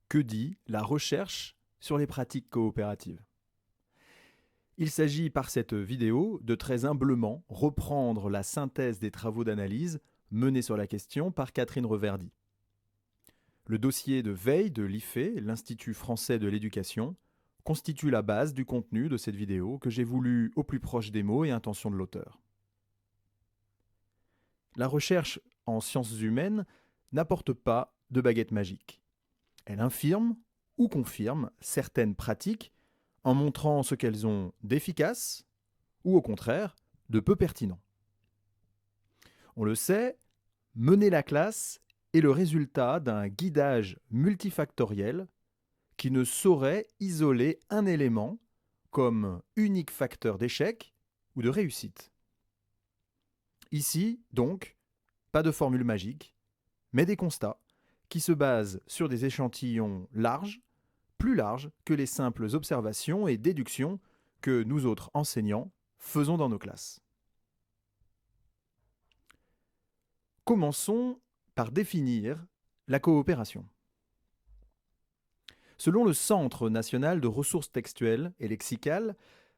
Que dit la recherche sur les pratiques coopératives? Il s'agit par cette vidéo de très humblement reprendre la synthèse des travaux d'analyse menés sur la question par Catherine Reverdy. Le dossier de veille de l'IFE, l'Institut français de l'éducation, constitue la base du contenu de cette vidéo que j'ai voulu au plus proche des mots et intentions de l'auteur. La recherche en sciences humaines n'apporte pas de baguette magique. Elle infirme ou confirme certaines pratiques en montrant ce qu'elles ont d'efficace ou au contraire de peu pertinent. On le sait, mener la classe est le résultat d'un guidage multifactoriel qui ne saurait isoler un élément comme unique facteur d'échec ou de réussite. Ici, donc, pas de formule magique, mais des constats qui se basent sur des échantillons larges, plus larges que les simples observations et déductions que nous autres enseignants faisons dans nos classes. Commençons par définir la coopération. Selon le Centre national de ressources textuelles et lexicales,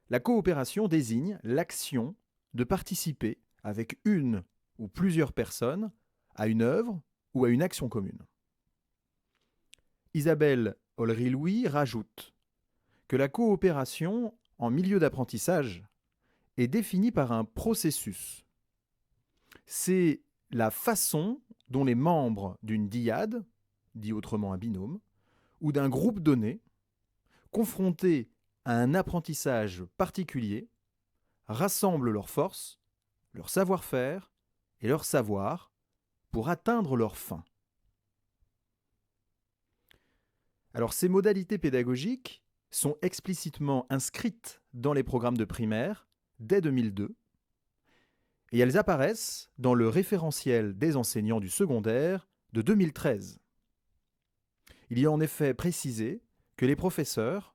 la coopération désigne l'action de participer avec une ou plusieurs personnes à une œuvre ou à une action commune. Isabelle Olry-Louis rajoute que la coopération en milieu d'apprentissage est définie par un processus. C'est la façon dont les membres d'une dyade, dit autrement un binôme, ou d'un groupe donné, confrontés à un apprentissage particulier, rassemblent leurs forces, leur savoir-faire et leur savoir pour atteindre leur fin. Alors ces modalités pédagogiques sont explicitement inscrites dans les programmes de primaire dès 2002 et elles apparaissent dans le référentiel des enseignants du secondaire de 2013. Il y a en effet précisé que les professeurs,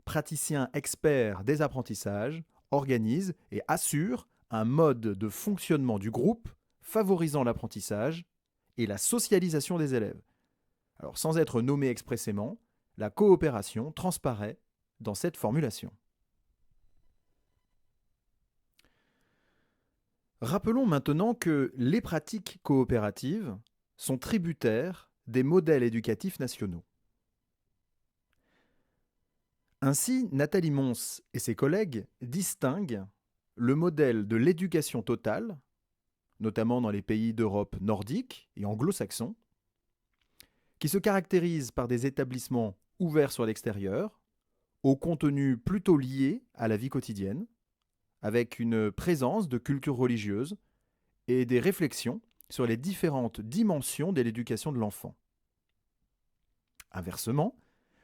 praticiens experts des apprentissages, organisent et assurent un mode de fonctionnement du groupe favorisant l'apprentissage et la socialisation des élèves. Alors, sans être nommé expressément, la coopération transparaît dans cette formulation. Rappelons maintenant que les pratiques coopératives sont tributaires des modèles éducatifs nationaux. Ainsi, Nathalie Mons et ses collègues distinguent le modèle de l'éducation totale, notamment dans les pays d'Europe nordique et anglo-saxon, qui se caractérise par des établissements ouverts sur l'extérieur, au contenu plutôt lié à la vie quotidienne, avec une présence de culture religieuse et des réflexions sur les différentes dimensions de l'éducation de l'enfant. Inversement,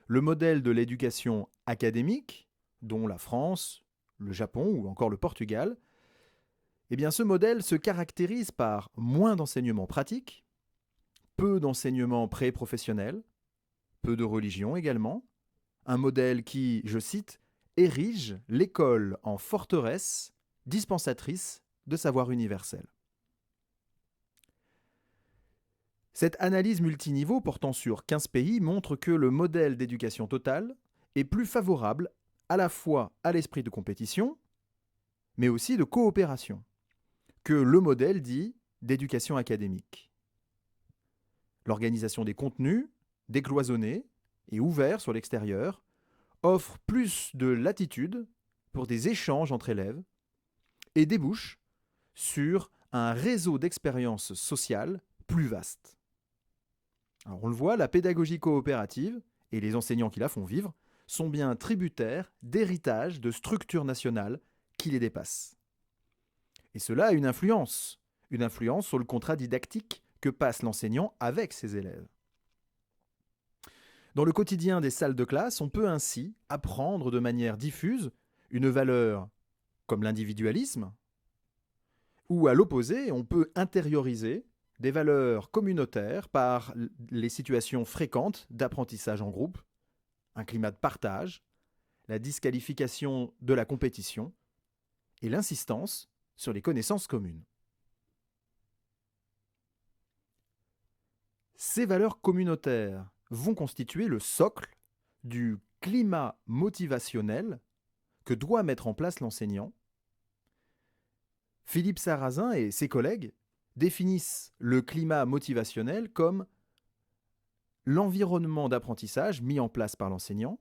le modèle de l'éducation académique, dont la France, le Japon ou encore le Portugal, eh bien ce modèle se caractérise par moins d'enseignements pratiques, peu d'enseignements pré-professionnels, peu de religion également, un modèle qui, je cite, érige l'école en forteresse dispensatrice de savoir universel. Cette analyse multiniveau portant sur 15 pays montre que le modèle d'éducation totale est plus favorable à la fois à l'esprit de compétition, mais aussi de coopération, que le modèle dit d'éducation académique. L'organisation des contenus, décloisonnés et ouverts sur l'extérieur, offre plus de latitude pour des échanges entre élèves et débouche sur un réseau d'expériences sociales plus vaste. Alors on le voit, la pédagogie coopérative et les enseignants qui la font vivre sont bien tributaires d'héritage de structures nationales qui les dépassent. Et cela a une influence sur le contrat didactique que passe l'enseignant avec ses élèves. Dans le quotidien des salles de classe, on peut ainsi apprendre de manière diffuse une valeur comme l'individualisme, ou à l'opposé, on peut intérioriser des valeurs communautaires par les situations fréquentes d'apprentissage en groupe, un climat de partage, la disqualification de la compétition et l'insistance sur les connaissances communes. Ces valeurs communautaires vont constituer le socle du climat motivationnel que doit mettre en place l'enseignant. Philippe Sarrazin et ses collègues définissent le climat motivationnel comme l'environnement d'apprentissage mis en place par l'enseignant,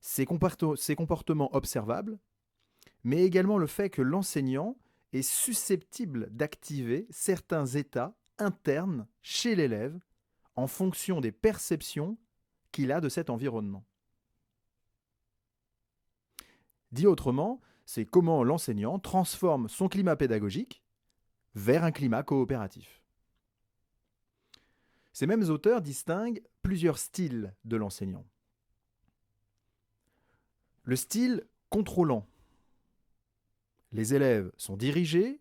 ses comportements observables, mais également le fait que l'enseignant est susceptible d'activer certains états internes chez l'élève en fonction des perceptions qu'il a de cet environnement. Dit autrement, c'est comment l'enseignant transforme son climat pédagogique vers un climat coopératif. Ces mêmes auteurs distinguent plusieurs styles de l'enseignant. Le style contrôlant. Les élèves sont dirigés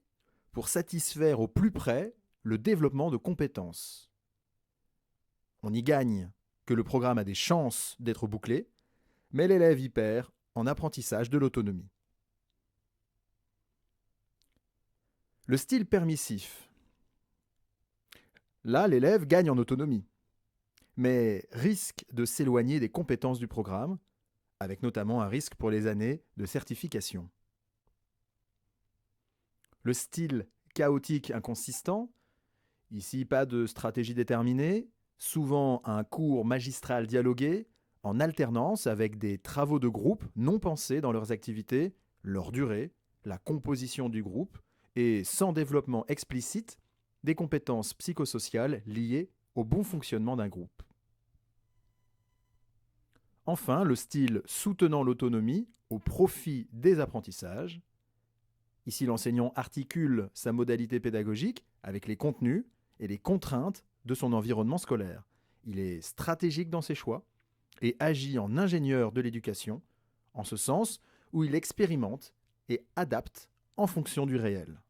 pour satisfaire au plus près le développement de compétences. On y gagne que le programme a des chances d'être bouclé, mais l'élève y perd en apprentissage de l'autonomie. Le style permissif. Là, l'élève gagne en autonomie, mais risque de s'éloigner des compétences du programme, avec notamment un risque pour les années de certification. Le style chaotique inconsistant. Ici, pas de stratégie déterminée, souvent un cours magistral dialogué, en alternance avec des travaux de groupe non pensés dans leurs activités, leur durée, la composition du groupe, et sans développement explicite des compétences psychosociales liées au bon fonctionnement d'un groupe. Enfin, le style soutenant l'autonomie au profit des apprentissages. Ici, l'enseignant articule sa modalité pédagogique avec les contenus et les contraintes de son environnement scolaire. Il est stratégique dans ses choix et agit en ingénieur de l'éducation, en ce sens où il expérimente et adapte en fonction du réel.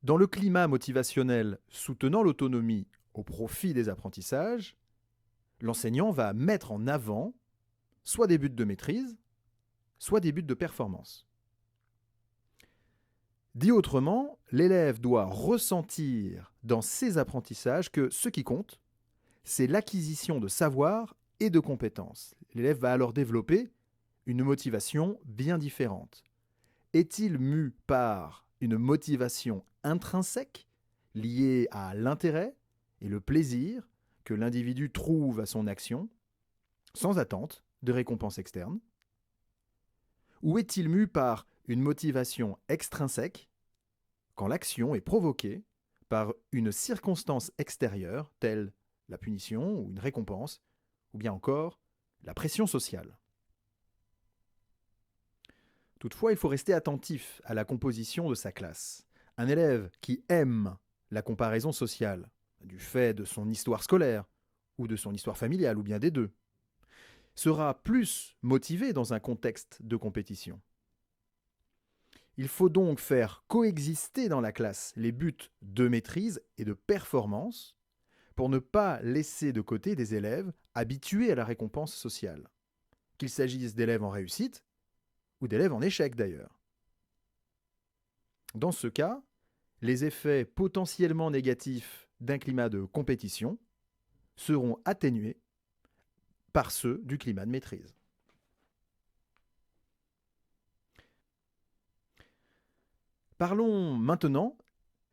Dans le climat motivationnel soutenant l'autonomie au profit des apprentissages, l'enseignant va mettre en avant soit des buts de maîtrise, soit des buts de performance. Dit autrement, l'élève doit ressentir dans ses apprentissages que ce qui compte, c'est l'acquisition de savoir et de compétences. L'élève va alors développer une motivation bien différente. Est-il mu par une motivation intrinsèque liée à l'intérêt et le plaisir que l'individu trouve à son action, sans attente de récompense externe? Ou est-il mu par une motivation extrinsèque quand l'action est provoquée par une circonstance extérieure, telle la punition ou une récompense, ou bien encore la pression sociale? Toutefois, il faut rester attentif à la composition de sa classe. Un élève qui aime la comparaison sociale, du fait de son histoire scolaire, ou de son histoire familiale, ou bien des deux, sera plus motivé dans un contexte de compétition. Il faut donc faire coexister dans la classe les buts de maîtrise et de performance pour ne pas laisser de côté des élèves habitués à la récompense sociale, qu'il s'agisse d'élèves en réussite ou d'élèves en échec d'ailleurs. Dans ce cas, les effets potentiellement négatifs d'un climat de compétition seront atténués par ceux du climat de maîtrise. Parlons maintenant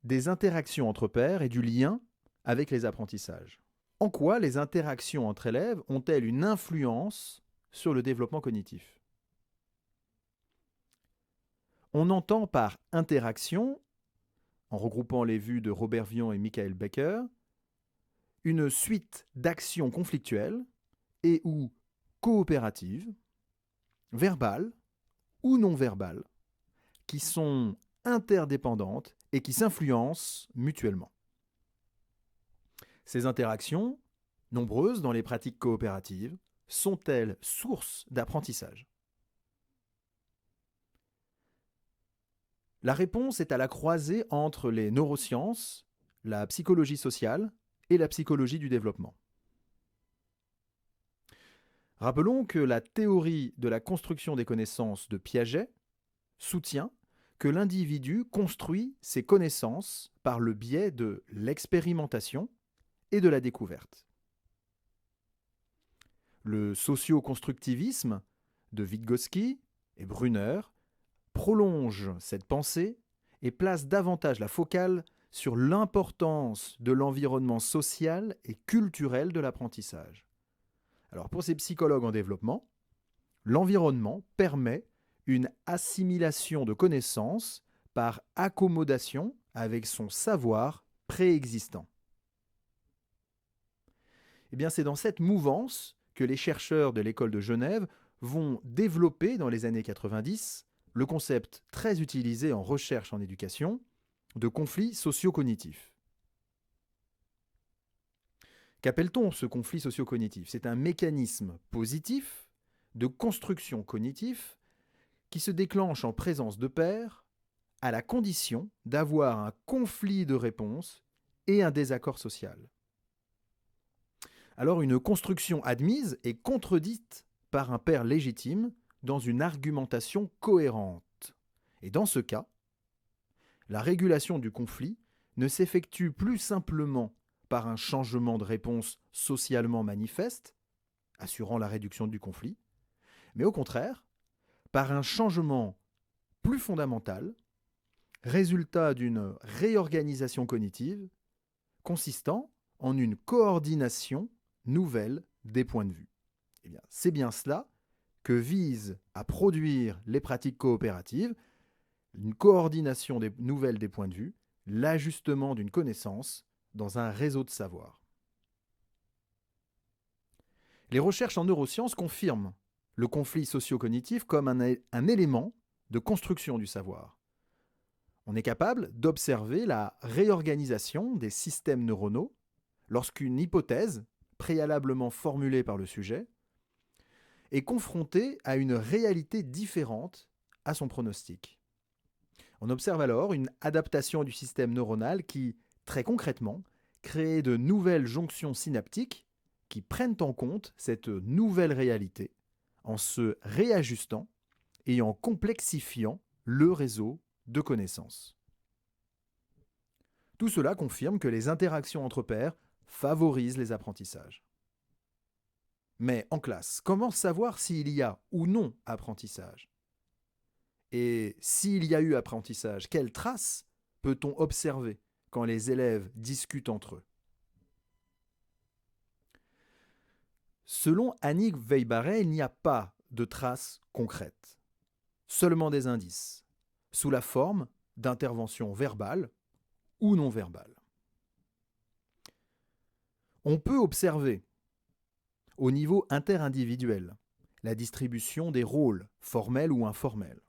des interactions entre pairs et du lien avec les apprentissages. En quoi les interactions entre élèves ont-elles une influence sur le développement cognitif? On entend par interaction, en regroupant les vues de Robert Vian et Michael Becker, une suite d'actions conflictuelles et ou coopératives, verbales ou non verbales, qui sont interdépendantes et qui s'influencent mutuellement. Ces interactions, nombreuses dans les pratiques coopératives, sont-elles source d'apprentissage? La réponse est à la croisée entre les neurosciences, la psychologie sociale et la psychologie du développement. Rappelons que la théorie de la construction des connaissances de Piaget soutient que l'individu construit ses connaissances par le biais de l'expérimentation et de la découverte. Le socio-constructivisme de Vygotsky et Brunner prolonge cette pensée et place davantage la focale sur l'importance de l'environnement social et culturel de l'apprentissage. Alors pour ces psychologues en développement, l'environnement permet une assimilation de connaissances par accommodation avec son savoir préexistant. Eh bien, c'est dans cette mouvance que les chercheurs de l'école de Genève vont développer dans les années 90 le concept très utilisé en recherche en éducation de conflit socio-cognitif. Qu'appelle-t-on ce conflit socio-cognitif ? C'est un mécanisme positif de construction cognitive qui se déclenche en présence de pairs à la condition d'avoir un conflit de réponses et un désaccord social. Alors une construction admise est contredite par un pair légitime dans une argumentation cohérente. Et dans ce cas, la régulation du conflit ne s'effectue plus simplement par un changement de réponse socialement manifeste, assurant la réduction du conflit, mais au contraire, par un changement plus fondamental, résultat d'une réorganisation cognitive consistant en une coordination nouvelle des points de vue. Eh bien, c'est bien cela que visent à produire les pratiques coopératives, une coordination nouvelle des points de vue, l'ajustement d'une connaissance dans un réseau de savoir. Les recherches en neurosciences confirment le conflit socio-cognitif comme un élément de construction du savoir. On est capable d'observer la réorganisation des systèmes neuronaux lorsqu'une hypothèse, préalablement formulée par le sujet, est confrontée à une réalité différente à son pronostic. On observe alors une adaptation du système neuronal qui, très concrètement, crée de nouvelles jonctions synaptiques qui prennent en compte cette nouvelle réalité en se réajustant et en complexifiant le réseau de connaissances. Tout cela confirme que les interactions entre pairs favorisent les apprentissages. Mais en classe, comment savoir s'il y a ou non apprentissage ? Et s'il y a eu apprentissage, quelles traces peut-on observer quand les élèves discutent entre eux ? Selon Annick Weibarret, il n'y a pas de traces concrètes, seulement des indices, sous la forme d'interventions verbales ou non verbales. On peut observer, au niveau interindividuel, la distribution des rôles, formels ou informels.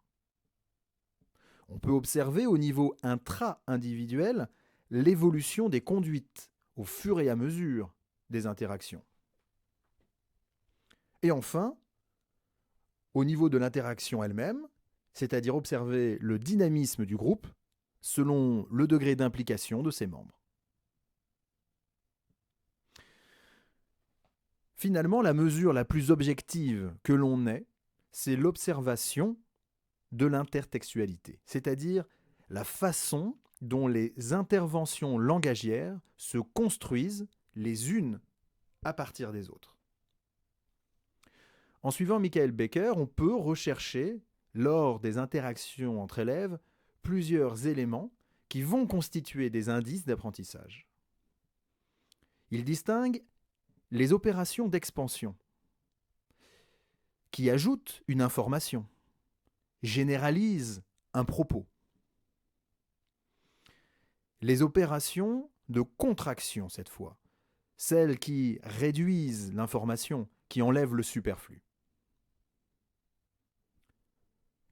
On peut observer au niveau intra-individuel l'évolution des conduites au fur et à mesure des interactions. Et enfin, au niveau de l'interaction elle-même, c'est-à-dire observer le dynamisme du groupe selon le degré d'implication de ses membres. Finalement, la mesure la plus objective que l'on ait, c'est l'observation de l'intertextualité, c'est-à-dire la façon dont les interventions langagières se construisent les unes à partir des autres. En suivant Michael Becker, on peut rechercher, lors des interactions entre élèves, plusieurs éléments qui vont constituer des indices d'apprentissage. Il distingue les opérations d'expansion, qui ajoutent une information, généralisent un propos. Les opérations de contraction, cette fois, celles qui réduisent l'information, qui enlèvent le superflu.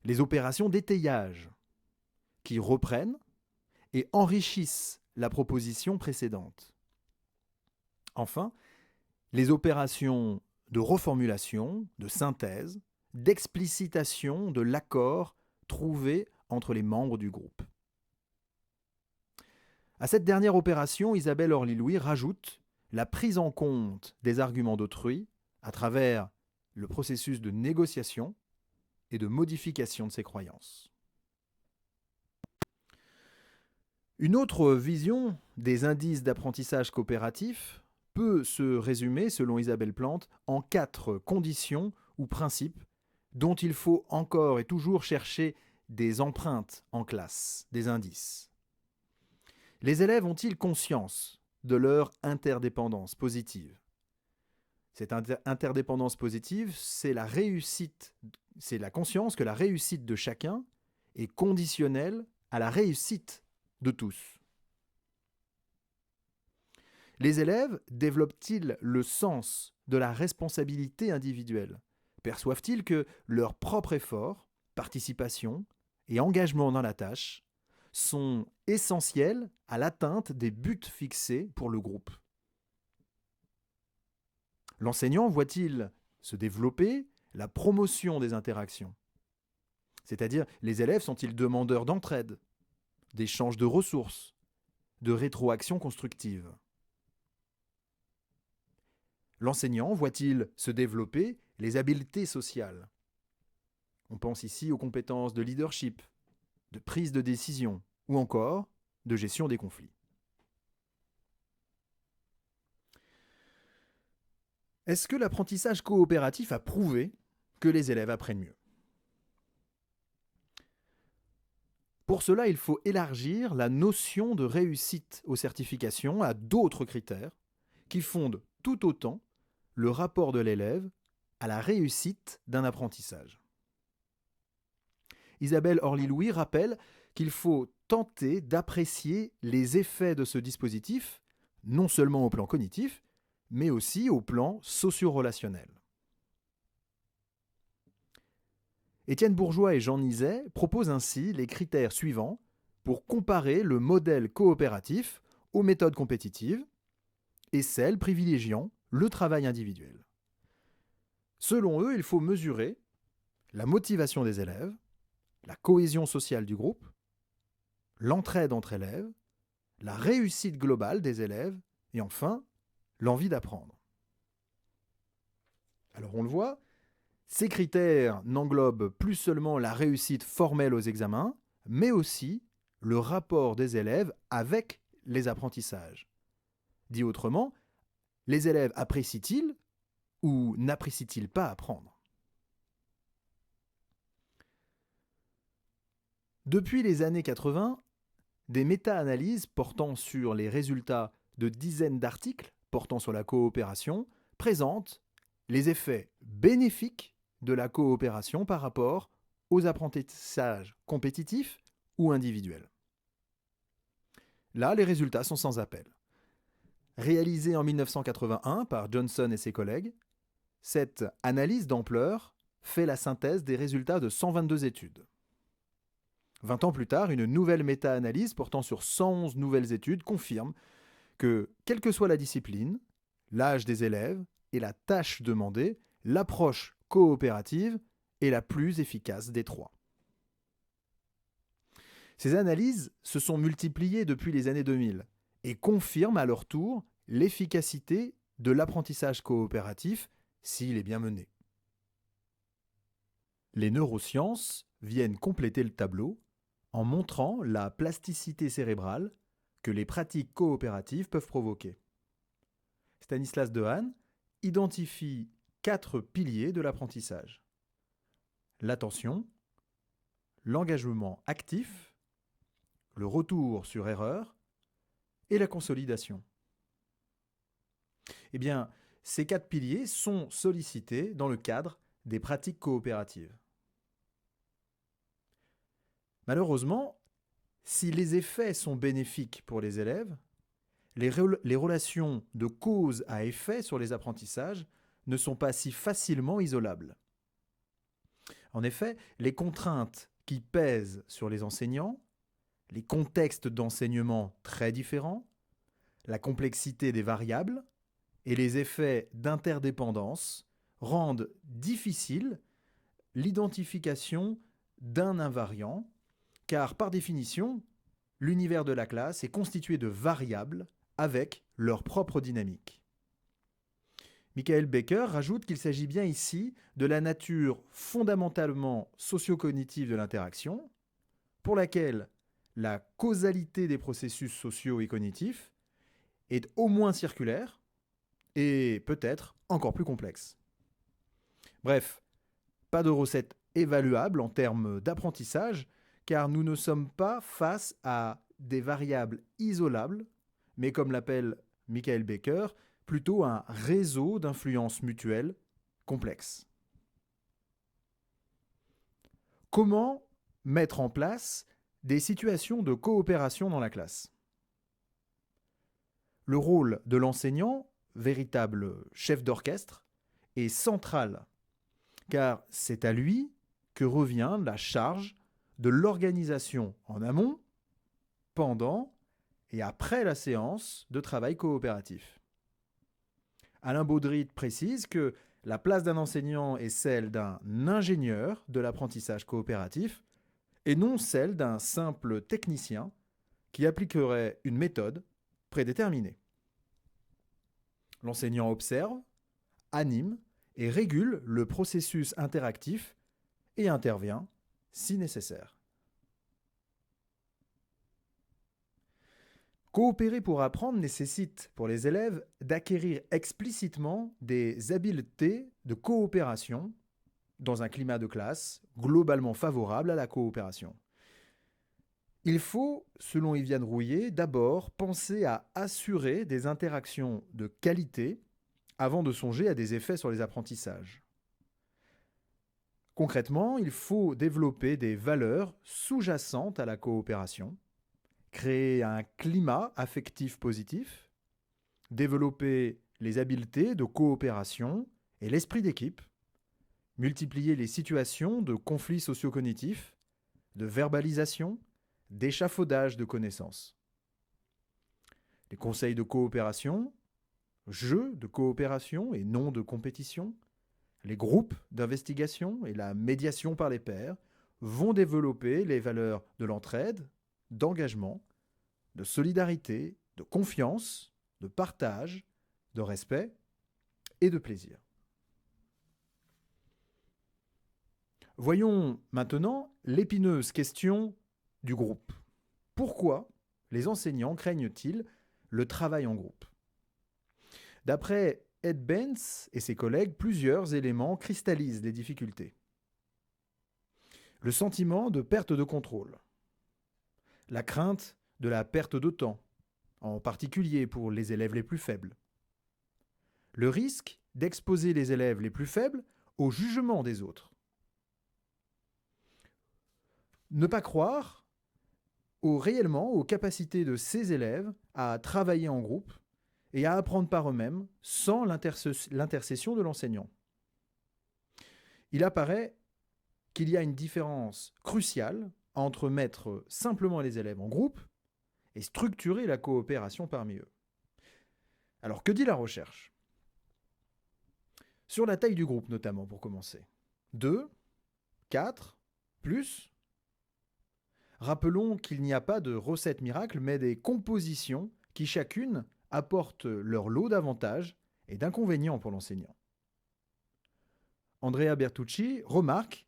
Les opérations d'étayage, qui reprennent et enrichissent la proposition précédente. Enfin, les opérations de reformulation, de synthèse, d'explicitation de l'accord trouvé entre les membres du groupe. À cette dernière opération, Isabelle Orly-Louis rajoute la prise en compte des arguments d'autrui à travers le processus de négociation et de modification de ses croyances. Une autre vision des indices d'apprentissage coopératif peut se résumer, selon Isabelle Plante, en 4 conditions ou principes dont il faut encore et toujours chercher des empreintes en classe, des indices. Les élèves ont-ils conscience de leur interdépendance positive ? Cette interdépendance positive, c'est la conscience que la réussite de chacun est conditionnelle à la réussite de tous. Les élèves développent-ils le sens de la responsabilité individuelle ? Perçoivent-ils que leur propre effort, participation et engagement dans la tâche sont essentiels à l'atteinte des buts fixés pour le groupe ? L'enseignant voit-il se développer la promotion des interactions ? C'est-à-dire, les élèves sont-ils demandeurs d'entraide, d'échange de ressources, de rétroaction constructive ? L'enseignant voit-il se développer les habiletés sociales ? On pense ici aux compétences de leadership, de prise de décision ou encore de gestion des conflits. Est-ce que l'apprentissage coopératif a prouvé que les élèves apprennent mieux ? Pour cela, il faut élargir la notion de réussite aux certifications à d'autres critères qui fondent tout autant le rapport de l'élève à la réussite d'un apprentissage. Isabelle Orly-Louis rappelle qu'il faut tenter d'apprécier les effets de ce dispositif, non seulement au plan cognitif, mais aussi au plan socio-relationnel. Étienne Bourgeois et Jean Nizet proposent ainsi les critères suivants pour comparer le modèle coopératif aux méthodes compétitives et celles privilégiant le travail individuel. Selon eux, il faut mesurer la motivation des élèves, la cohésion sociale du groupe, l'entraide entre élèves, la réussite globale des élèves et enfin, l'envie d'apprendre. Alors on le voit, ces critères n'englobent plus seulement la réussite formelle aux examens, mais aussi le rapport des élèves avec les apprentissages. Dit autrement, les élèves apprécient-ils ou n'apprécient-ils pas apprendre ? Depuis les années 80, des méta-analyses portant sur les résultats de dizaines d'articles portant sur la coopération présentent les effets bénéfiques de la coopération par rapport aux apprentissages compétitifs ou individuels. Là, les résultats sont sans appel. Réalisée en 1981 par Johnson et ses collègues, cette analyse d'ampleur fait la synthèse des résultats de 122 études. 20 ans plus tard, une nouvelle méta-analyse portant sur 111 nouvelles études confirme que, quelle que soit la discipline, l'âge des élèves et la tâche demandée, l'approche coopérative est la plus efficace des trois. Ces analyses se sont multipliées depuis les années 2000 et confirment à leur tour l'efficacité de l'apprentissage coopératif s'il est bien mené. Les neurosciences viennent compléter le tableau en montrant la plasticité cérébrale que les pratiques coopératives peuvent provoquer. Stanislas Dehaene identifie 4 piliers de l'apprentissage. L'attention, l'engagement actif, le retour sur erreur et la consolidation. Eh bien, ces 4 piliers sont sollicités dans le cadre des pratiques coopératives. Malheureusement, si les effets sont bénéfiques pour les élèves, les relations de cause à effet sur les apprentissages ne sont pas si facilement isolables. En effet, les contraintes qui pèsent sur les enseignants, les contextes d'enseignement très différents, la complexité des variables et les effets d'interdépendance rendent difficile l'identification d'un invariant, car par définition, l'univers de la classe est constitué de variables avec leur propre dynamique. Michael Becker rajoute qu'il s'agit bien ici de la nature fondamentalement socio-cognitive de l'interaction, pour laquelle la causalité des processus sociaux et cognitifs est au moins circulaire et peut-être encore plus complexe. Bref, pas de recette évaluable en termes d'apprentissage, car nous ne sommes pas face à des variables isolables, mais comme l'appelle Michael Baker, plutôt un réseau d'influences mutuelles complexes. Comment mettre en place des situations de coopération dans la classe? Le rôle de l'enseignant, véritable chef d'orchestre, est central, car c'est à lui que revient la charge de l'organisation en amont, pendant et après la séance de travail coopératif. Alain Baudry précise que la place d'un enseignant est celle d'un ingénieur de l'apprentissage coopératif et non celle d'un simple technicien qui appliquerait une méthode prédéterminée. L'enseignant observe, anime et régule le processus interactif et intervient si nécessaire. Coopérer pour apprendre nécessite pour les élèves d'acquérir explicitement des habiletés de coopération dans un climat de classe globalement favorable à la coopération. Il faut, selon Yviane Rouillet, d'abord penser à assurer des interactions de qualité avant de songer à des effets sur les apprentissages. Concrètement, il faut développer des valeurs sous-jacentes à la coopération, créer un climat affectif positif, développer les habiletés de coopération et l'esprit d'équipe, multiplier les situations de conflits socio-cognitifs, de verbalisation, d'échafaudage de connaissances. Les conseils de coopération, jeux de coopération et non de compétition, les groupes d'investigation et la médiation par les pairs vont développer les valeurs de l'entraide, d'engagement, de solidarité, de confiance, de partage, de respect et de plaisir. Voyons maintenant l'épineuse question du groupe. Pourquoi les enseignants craignent-ils le travail en groupe? D'après Ed Benz et ses collègues, plusieurs éléments cristallisent les difficultés. Le sentiment de perte de contrôle, la crainte de la perte de temps, en particulier pour les élèves les plus faibles, le risque d'exposer les élèves les plus faibles au jugement des autres, ne pas croire réellement aux capacités de ces élèves à travailler en groupe et à apprendre par eux-mêmes sans l'intercession de l'enseignant. Il apparaît qu'il y a une différence cruciale entre mettre simplement les élèves en groupe et structurer la coopération parmi eux. Alors, que dit la recherche? Sur la taille du groupe notamment, pour commencer. 2, 4, plus. Rappelons qu'il n'y a pas de recette miracle, mais des compositions qui chacune apportent leur lot d'avantages et d'inconvénients pour l'enseignant. Andrea Bertucci remarque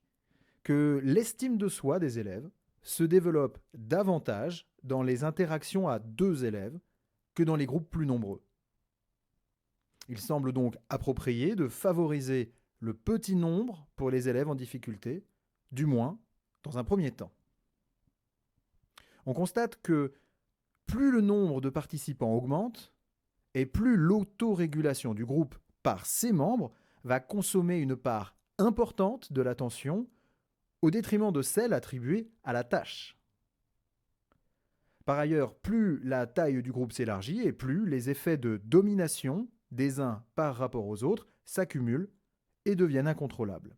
que l'estime de soi des élèves se développe davantage dans les interactions à 2 élèves que dans les groupes plus nombreux. Il semble donc approprié de favoriser le petit nombre pour les élèves en difficulté, du moins dans un premier temps. On constate que plus le nombre de participants augmente et plus l'autorégulation du groupe par ses membres va consommer une part importante de l'attention au détriment de celle attribuée à la tâche. Par ailleurs, plus la taille du groupe s'élargit et plus les effets de domination des uns par rapport aux autres s'accumulent et deviennent incontrôlables.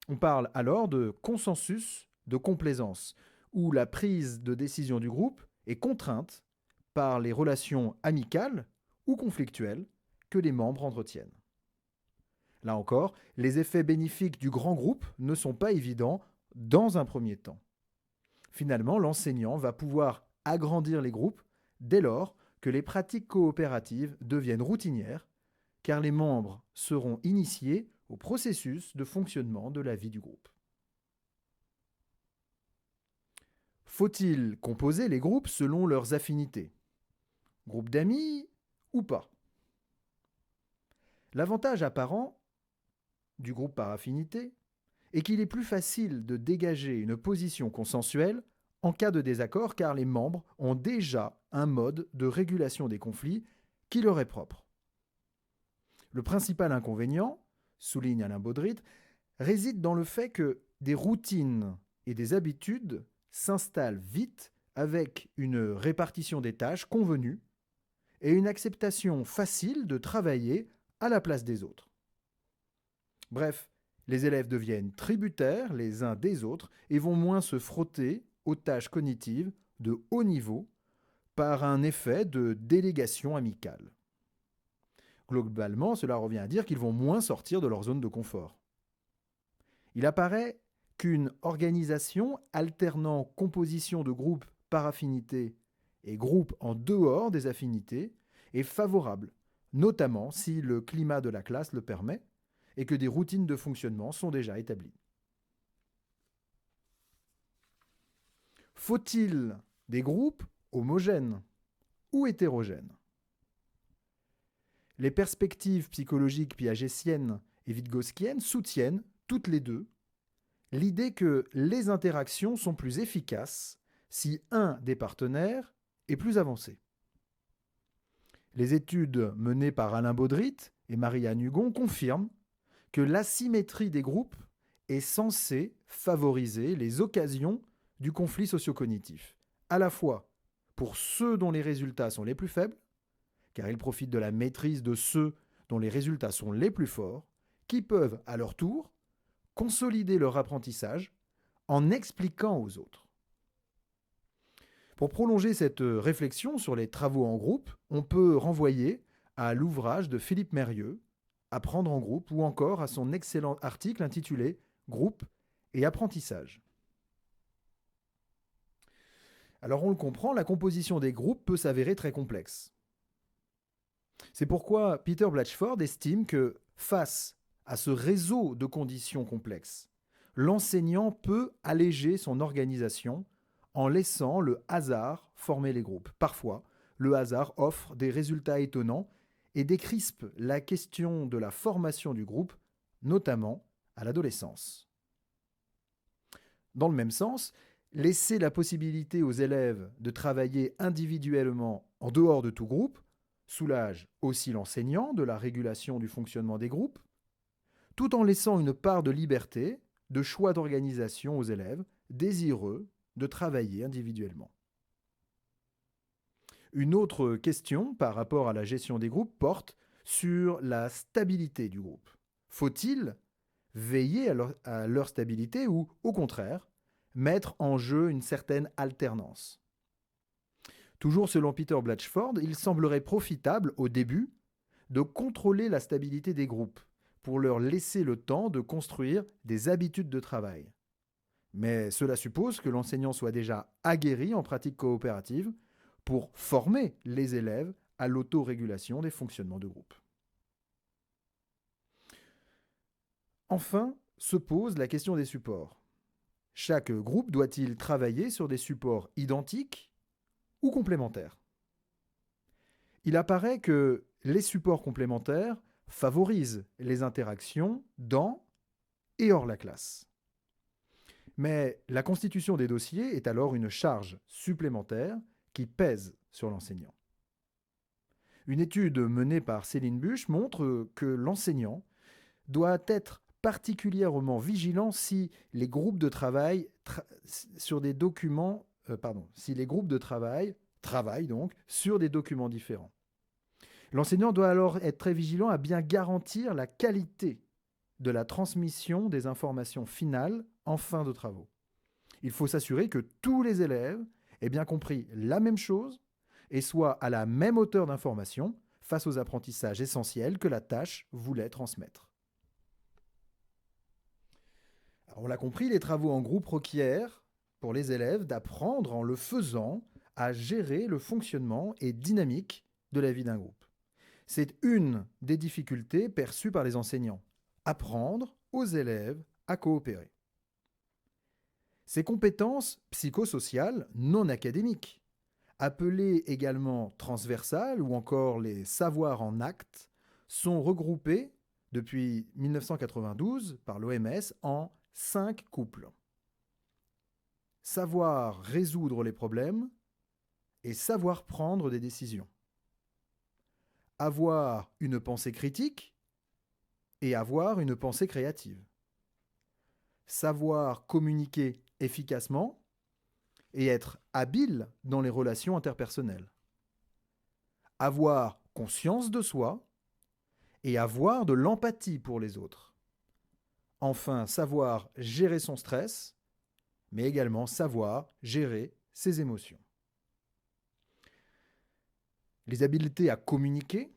On parle alors de consensus de complaisance, où la prise de décision du groupe est contrainte par les relations amicales ou conflictuelles que les membres entretiennent. Là encore, les effets bénéfiques du grand groupe ne sont pas évidents dans un premier temps. Finalement, l'enseignant va pouvoir agrandir les groupes dès lors que les pratiques coopératives deviennent routinières, car les membres seront initiés au processus de fonctionnement de la vie du groupe. Faut-il composer les groupes selon leurs affinités? Groupe d'amis ou pas? L'avantage apparent du groupe par affinité est qu'il est plus facile de dégager une position consensuelle en cas de désaccord car les membres ont déjà un mode de régulation des conflits qui leur est propre. Le principal inconvénient, souligne Alain Baudrit, réside dans le fait que des routines et des habitudes s'installent vite avec une répartition des tâches convenue et une acceptation facile de travailler à la place des autres. Bref, les élèves deviennent tributaires les uns des autres et vont moins se frotter aux tâches cognitives de haut niveau par un effet de délégation amicale. Globalement, cela revient à dire qu'ils vont moins sortir de leur zone de confort. Il apparaît qu'une organisation alternant composition de groupes par affinité et groupes en dehors des affinités est favorable, notamment si le climat de la classe le permet et que des routines de fonctionnement sont déjà établies. Faut-il des groupes homogènes ou hétérogènes? Les perspectives psychologiques piagétiennes et vygotskiennes soutiennent, toutes les deux, l'idée que les interactions sont plus efficaces si un des partenaires est plus avancé. Les études menées par Alain Baudrit et Marie-Anne Hugon confirment que l'asymétrie des groupes est censée favoriser les occasions du conflit socio-cognitif, à la fois pour ceux dont les résultats sont les plus faibles, car ils profitent de la maîtrise de ceux dont les résultats sont les plus forts, qui peuvent, à leur tour, consolider leur apprentissage en expliquant aux autres. Pour prolonger cette réflexion sur les travaux en groupe, on peut renvoyer à l'ouvrage de Philippe Mérieux, Apprendre en groupe, ou encore à son excellent article intitulé Groupe et apprentissage. Alors on le comprend, la composition des groupes peut s'avérer très complexe. C'est pourquoi Peter Blatchford estime que, face à ce réseau de conditions complexes, l'enseignant peut alléger son organisation en laissant le hasard former les groupes. Parfois, le hasard offre des résultats étonnants et décrispe la question de la formation du groupe, notamment à l'adolescence. Dans le même sens, laisser la possibilité aux élèves de travailler individuellement en dehors de tout groupe soulage aussi l'enseignant de la régulation du fonctionnement des groupes, tout en laissant une part de liberté, de choix d'organisation aux élèves désireux de travailler individuellement. Une autre question par rapport à la gestion des groupes porte sur la stabilité du groupe. Faut-il veiller à leur stabilité ou, au contraire, mettre en jeu une certaine alternance? Toujours selon Peter Blatchford, il semblerait profitable, au début, de contrôler la stabilité des groupes pour leur laisser le temps de construire des habitudes de travail. Mais cela suppose que l'enseignant soit déjà aguerri en pratique coopérative pour former les élèves à l'autorégulation des fonctionnements de groupe. Enfin, se pose la question des supports. Chaque groupe doit-il travailler sur des supports identiques ou complémentaires? Il apparaît que les supports complémentaires favorisent les interactions dans et hors la classe. Mais la constitution des dossiers est alors une charge supplémentaire qui pèse sur l'enseignant. Une étude menée par Céline Buch montre que l'enseignant doit être particulièrement vigilant si les groupes de travail travaillent donc sur des documents différents. L'enseignant doit alors être très vigilant à bien garantir la qualité de la transmission des informations finales en fin de travaux. Il faut s'assurer que tous les élèves aient bien compris la même chose et soient à la même hauteur d'information face aux apprentissages essentiels que la tâche voulait transmettre. Alors, on l'a compris, les travaux en groupe requièrent pour les élèves d'apprendre en le faisant à gérer le fonctionnement et dynamique de la vie d'un groupe. C'est une des difficultés perçues par les enseignants. Apprendre aux élèves à coopérer. Ces compétences psychosociales non académiques, appelées également transversales ou encore les savoirs en actes, sont regroupées depuis 1992 par l'OMS en 5 couples. Savoir résoudre les problèmes et savoir prendre des décisions. Avoir une pensée critique et avoir une pensée créative. Savoir communiquer efficacement et être habile dans les relations interpersonnelles. Avoir conscience de soi et avoir de l'empathie pour les autres. Enfin, savoir gérer son stress, mais également savoir gérer ses émotions. Les habiletés à communiquer,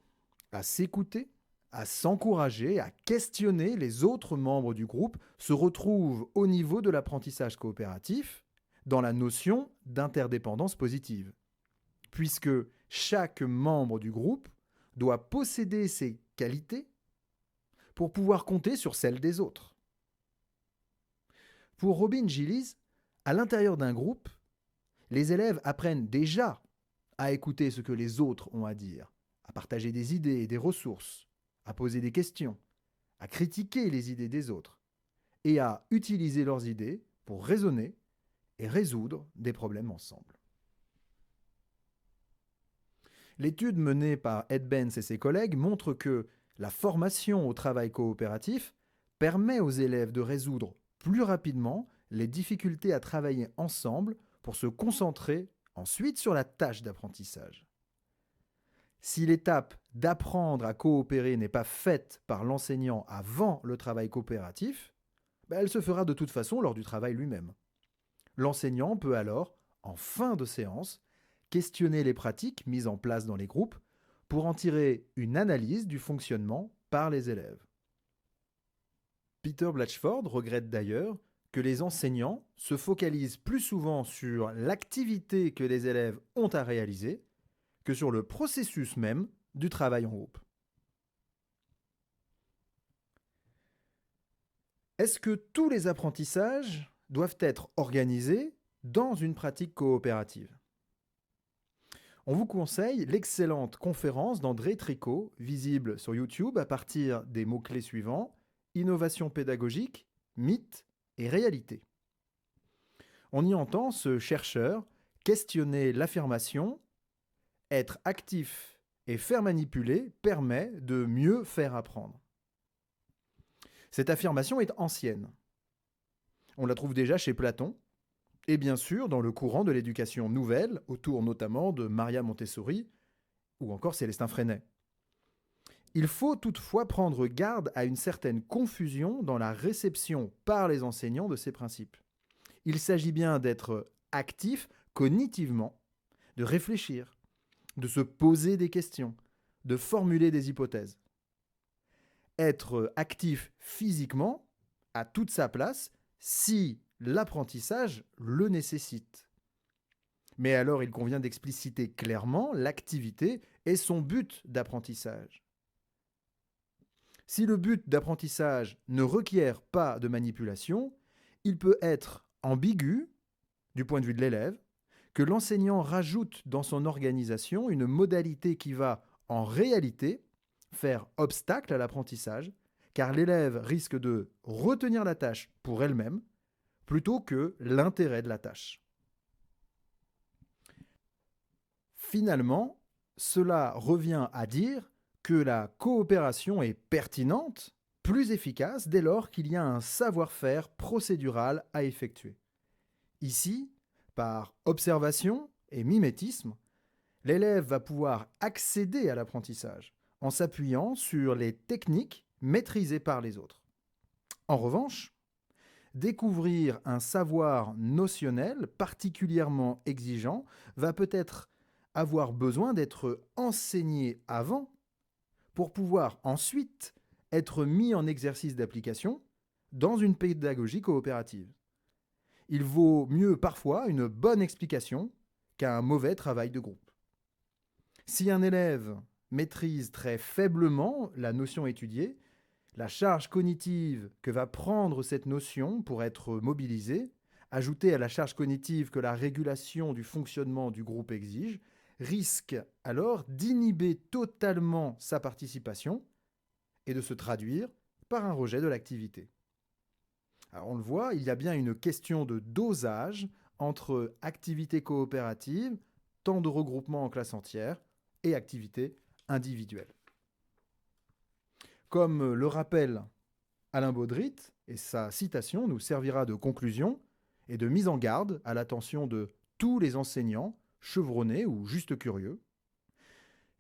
à s'écouter, à s'encourager, à questionner les autres membres du groupe se retrouvent au niveau de l'apprentissage coopératif dans la notion d'interdépendance positive, puisque chaque membre du groupe doit posséder ses qualités pour pouvoir compter sur celles des autres. Pour Robin Gillies, à l'intérieur d'un groupe, les élèves apprennent déjà à écouter ce que les autres ont à dire, à partager des idées et des ressources, à poser des questions, à critiquer les idées des autres et à utiliser leurs idées pour raisonner et résoudre des problèmes ensemble. L'étude menée par Ed Benz et ses collègues montre que la formation au travail coopératif permet aux élèves de résoudre plus rapidement les difficultés à travailler ensemble pour se concentrer ensuite sur la tâche d'apprentissage. Si l'étape d'apprendre à coopérer n'est pas faite par l'enseignant avant le travail coopératif, elle se fera de toute façon lors du travail lui-même. L'enseignant peut alors, en fin de séance, questionner les pratiques mises en place dans les groupes pour en tirer une analyse du fonctionnement par les élèves. Peter Blatchford regrette d'ailleurs que les enseignants se focalisent plus souvent sur l'activité que les élèves ont à réaliser que sur le processus même du travail en groupe. Est-ce que tous les apprentissages doivent être organisés dans une pratique coopérative ? On vous conseille l'excellente conférence d'André Tricot, visible sur YouTube à partir des mots-clés suivants: innovation pédagogique, mythe et réalité. On y entend ce chercheur questionner l'affirmation « être actif et faire manipuler permet de mieux faire apprendre ». Cette affirmation est ancienne. On la trouve déjà chez Platon et bien sûr dans le courant de l'éducation nouvelle, autour notamment de Maria Montessori ou encore Célestin Freinet. Il faut toutefois prendre garde à une certaine confusion dans la réception par les enseignants de ces principes. Il s'agit bien d'être actif cognitivement, de réfléchir, de se poser des questions, de formuler des hypothèses. Être actif physiquement a toute sa place si l'apprentissage le nécessite. Mais alors il convient d'expliciter clairement l'activité et son but d'apprentissage. Si le but d'apprentissage ne requiert pas de manipulation, il peut être ambigu, du point de vue de l'élève, que l'enseignant rajoute dans son organisation une modalité qui va, en réalité, faire obstacle à l'apprentissage, car l'élève risque de retenir la tâche pour elle-même, plutôt que l'intérêt de la tâche. Finalement, cela revient à dire que la coopération est pertinente, plus efficace dès lors qu'il y a un savoir-faire procédural à effectuer. Ici, par observation et mimétisme, l'élève va pouvoir accéder à l'apprentissage en s'appuyant sur les techniques maîtrisées par les autres. En revanche, découvrir un savoir notionnel particulièrement exigeant va peut-être avoir besoin d'être enseigné avant pour pouvoir ensuite être mis en exercice d'application dans une pédagogie coopérative. Il vaut mieux parfois une bonne explication qu'un mauvais travail de groupe. Si un élève maîtrise très faiblement la notion étudiée, la charge cognitive que va prendre cette notion pour être mobilisée ajoutée à la charge cognitive que la régulation du fonctionnement du groupe exige, risque alors d'inhiber totalement sa participation et de se traduire par un rejet de l'activité. Alors on le voit, il y a bien une question de dosage entre activité coopérative, temps de regroupement en classe entière et activité individuelle. Comme le rappelle Alain Baudrit, et sa citation nous servira de conclusion et de mise en garde à l'attention de tous les enseignants, chevronnés ou juste curieux,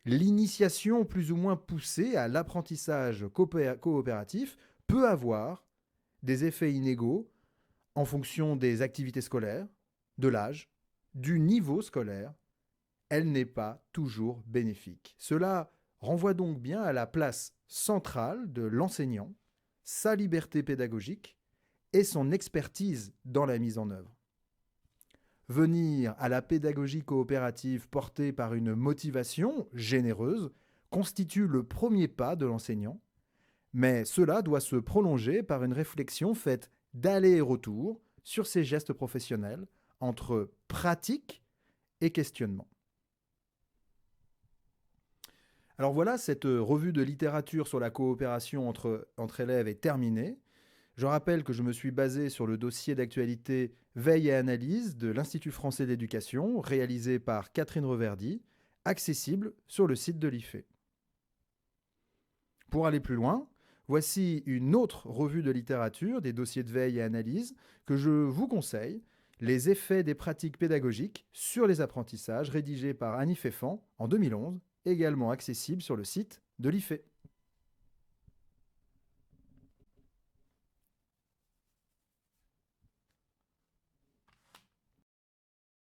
l'initiation plus ou moins poussée à l'apprentissage coopératif peut avoir des effets inégaux en fonction des activités scolaires, de l'âge, du niveau scolaire. Elle n'est pas toujours bénéfique. Cela renvoie donc bien à la place centrale de l'enseignant, sa liberté pédagogique et son expertise dans la mise en œuvre. Venir à la pédagogie coopérative portée par une motivation généreuse constitue le premier pas de l'enseignant, mais cela doit se prolonger par une réflexion faite d'aller et retour sur ces gestes professionnels entre pratique et questionnement. Alors voilà, cette revue de littérature sur la coopération entre élèves est terminée. Je rappelle que je me suis basé sur le dossier d'actualité Veille et analyse de l'Institut français d'éducation, réalisé par Catherine Reverdy, accessible sur le site de l'IFE. Pour aller plus loin, voici une autre revue de littérature des dossiers de veille et analyse que je vous conseille, Les effets des pratiques pédagogiques sur les apprentissages, rédigé par Annie Féfan en 2011, également accessible sur le site de l'IFE.